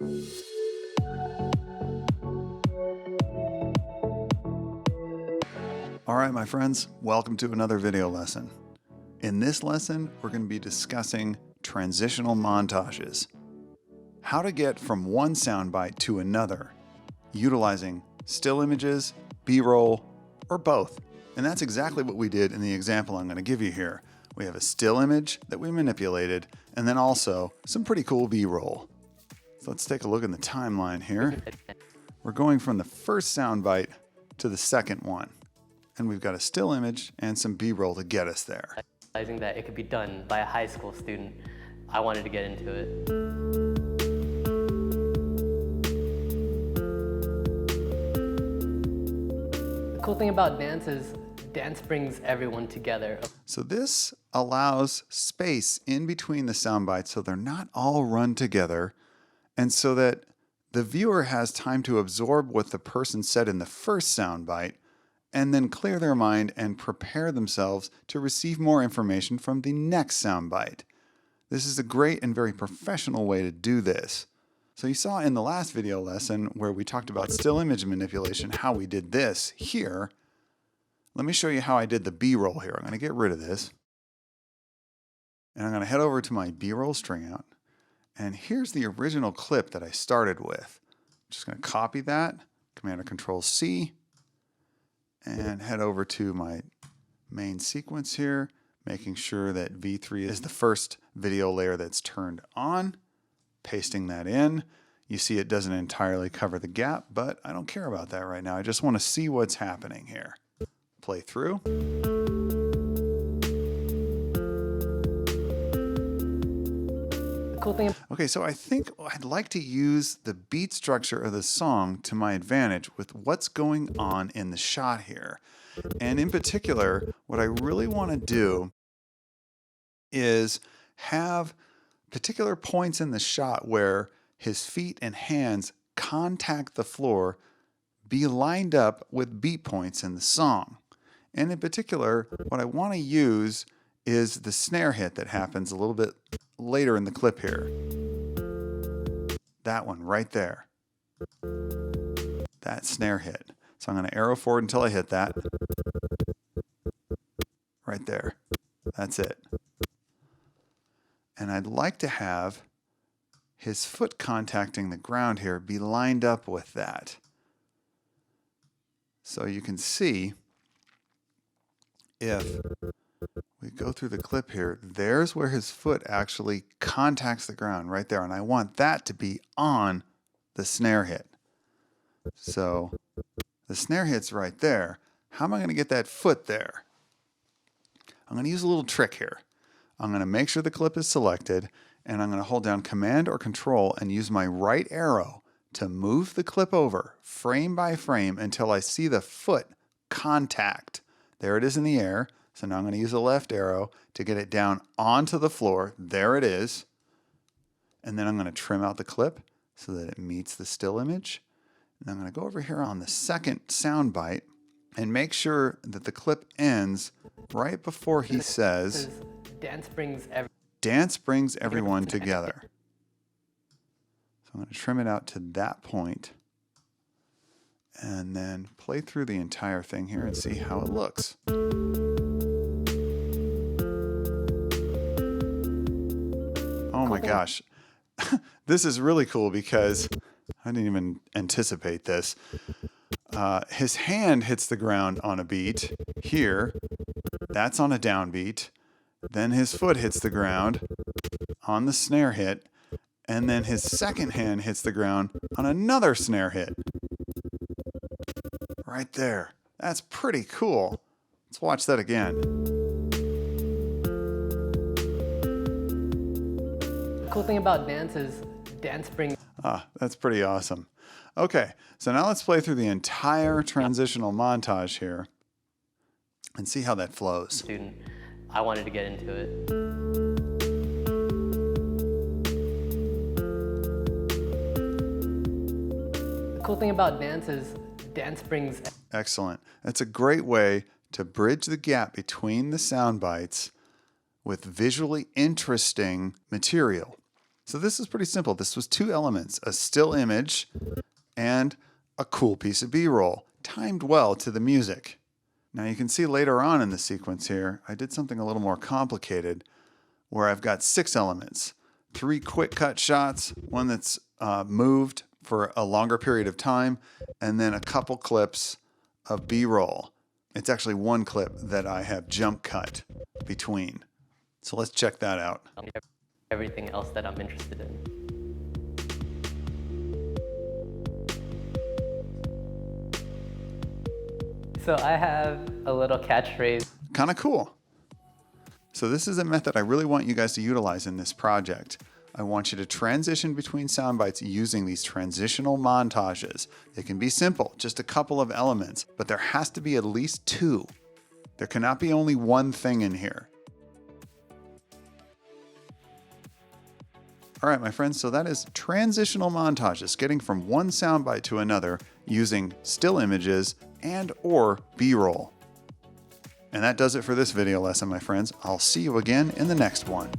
All right, my friends, welcome to another video lesson. In this lesson, we're going to be discussing transitional montages. How to get from one soundbite to another, utilizing still images, B-roll, or both. And that's exactly what we did in the example I'm going to give you here. We have a still image that we manipulated, and then also some pretty cool B-roll. So let's take a look in the timeline here. We're going from the first soundbite to the second one. And we've got a still image and some B-roll to get us there. Realizing that it could be done by a high school student, I wanted to get into it. The cool thing about dance is dance brings everyone together. So this allows space in between the sound bites so they're not all run together, and so that the viewer has time to absorb what the person said in the first sound bite and then clear their mind and prepare themselves to receive more information from the next sound bite. This is a great and very professional way to do this. So you saw in the last video lesson where we talked about still image manipulation, how we did this here. Let me show you how I did the B-roll here. I'm going to get rid of this. And I'm going to head over to my B-roll string out. And here's the original clip that I started with. I'm just going to copy that, Command or Control C, and head over to my main sequence here, making sure that V3 is the first video layer that's turned on, pasting that in. You see it doesn't entirely cover the gap, but I don't care about that right now. I just want to see what's happening here. Play through. Cool thing. Okay, so I think I'd like to use the beat structure of the song to my advantage with what's going on in the shot here. And in particular, what I really want to do is have particular points in the shot where his feet and hands contact the floor be lined up with beat points in the song. And in particular, what I want to use is the snare hit that happens a little bit later in the clip here. That one right there. That snare hit. So I'm going to arrow forward until I hit that. Right there. That's it. And I'd like to have his foot contacting the ground here be lined up with that. So you can see if we go through the clip here, there's where his foot actually contacts the ground right there. And I want that to be on the snare hit. So the snare hit's right there. How am I going to get that foot there? I'm going to use a little trick here. I'm going to make sure the clip is selected, and I'm going to hold down Command or Control and use my right arrow to move the clip over frame by frame until I see the foot contact. There it is in the air. So now I'm going to use the left arrow to get it down onto the floor. There it is. And then I'm going to trim out the clip so that it meets the still image. And I'm going to go over here on the second sound bite and make sure that the clip ends right before he says, Dance brings everyone together. So I'm going to trim it out to that point and then play through the entire thing here and see how it looks. Oh my gosh, this is really cool because I didn't even anticipate this. His hand hits the ground on a beat here. That's on a downbeat. Then his foot hits the ground on the snare hit. And then his second hand hits the ground on another snare hit. Right there. That's pretty cool. Let's watch that again. The cool thing about dance is dance brings. That's pretty awesome. Okay, so now let's play through the entire transitional montage here and see how that flows. Student, I wanted to get into it. The cool thing about dance is dance brings. Excellent. That's a great way to bridge the gap between the sound bites with visually interesting material. So this is pretty simple. This was 2 elements, a still image and a cool piece of B-roll, timed well to the music. Now you can see later on in the sequence here, I did something a little more complicated where I've got 6 elements, 3 quick cut shots, one that's moved for a longer period of time, and then a couple clips of B-roll. It's actually 1 clip that I have jump cut between. So let's check that out. Everything else that I'm interested in. So I have a little catchphrase. Kind of cool. So this is a method I really want you guys to utilize in this project. I want you to transition between sound bites using these transitional montages. They can be simple, just a couple of elements, but there has to be at least 2. There cannot be only one thing in here. All right, my friends, so that is transitional montages, getting from one soundbite to another using still images and or B-roll. And that does it for this video lesson, my friends. I'll see you again in the next one.